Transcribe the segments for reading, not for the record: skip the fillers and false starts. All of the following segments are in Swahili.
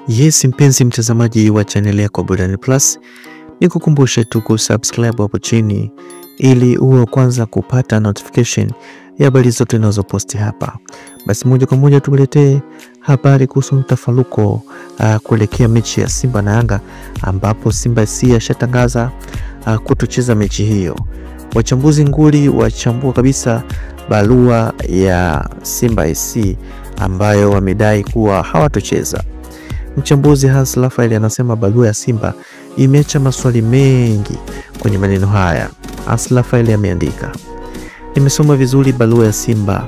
Yes, mpenzi mtazamaji wa channel yako Burudani Plus, nikukumbushe tu kusubscribe hapo chini ili uwe kwanza kupata notification ya habari zote ninazoposti hapa. Basi moja kwa moja tukuletee habari kuhusu mtafaruko kuelekea mechi ya Simba na Yanga, ambapo Simba SC yashatangaza kutocheza mechi hiyo. Wachambuzi nguli wachambua kabisa barua ya Simba SC ambayo wamedai kuwa hawatocheza. Mchambuzi Hans Raphael anasema barua ya Simba imeacha maswali mengi. Kwenye maneno haya Hans Raphael ameandika: nimesoma vizuri barua ya Simba,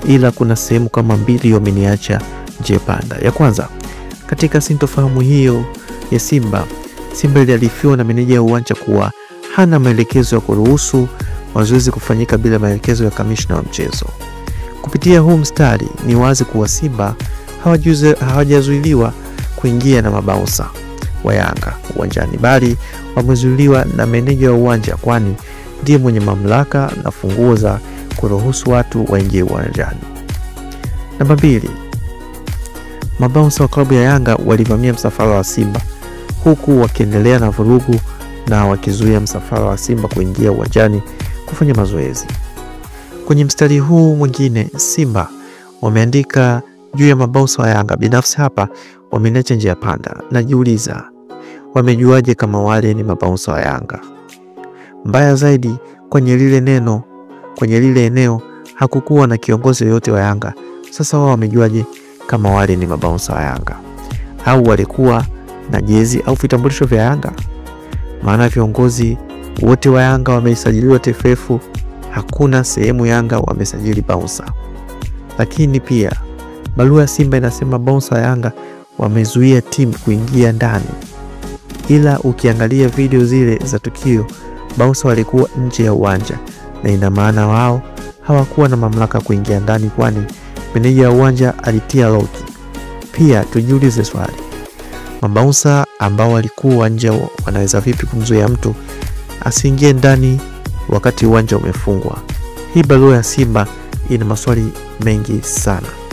ila kuna sehemu kama mbili wameniacha nje panda. Ya kwanza, katika sintofahamu hiyo ya Simba iliarifiwa na meneja wa uwanja kuwa hana maelekezo ya kuruhusu mazoezi kufanyika bila maelekezo ya kamishna wa mchezo. Kupitia huu mstari ni wazi kuwa Simba hawajazuiliwa kuingia na mabounsa wa Yanga uwanjani, bali wamezuiliwa na meneja wa uwanja, kwani ndiye mwenye mamlaka na funguo za kuruhusu watu waingie uwanjani. Namba 2, mabounsa wa klabu ya Yanga walivamia msafara wa Simba huku wakiendelea na vurugu na wakizuia msafara wa Simba kuingia uwanjani kufanya mazoezi. Kwenye mstari huu mwingine Simba wameandika juu ya mabounsa wa Yanga. Binafsi hapa wamenacha njia panda. Najiuliza, wamejuaje kama wale ni mabounsa wa Yanga? Mbaya zaidi, kwenye lile eneo hakukuwa na kiongozi yote wa Yanga. Sasa wao wamejuaje kama wale ni mabounsa wa Yanga? Au walikuwa na jezi au vitambulisho vya Yanga? Maana viongozi wote wa Yanga wamesajiliwa TFF, hakuna sehemu Yanga wamesajili bounsa. Lakini pia barua ya Simba inasema bounsa wa Yanga wamezuia timu kuingia ndani, ila ukiangalia video zile za tukio bounsa walikuwa nje ya uwanja, na ina maana wao hawakuwa na mamlaka kuingia ndani, kwani meneja wa uwanja alitia loki. Pia tujiulize swali, mabounsa ambao walikuwa nje wanaweza vipi kumzuia mtu asiingie ndani wakati uwanja umefungwa? Hii barua ya Simba ina maswali mengi sana.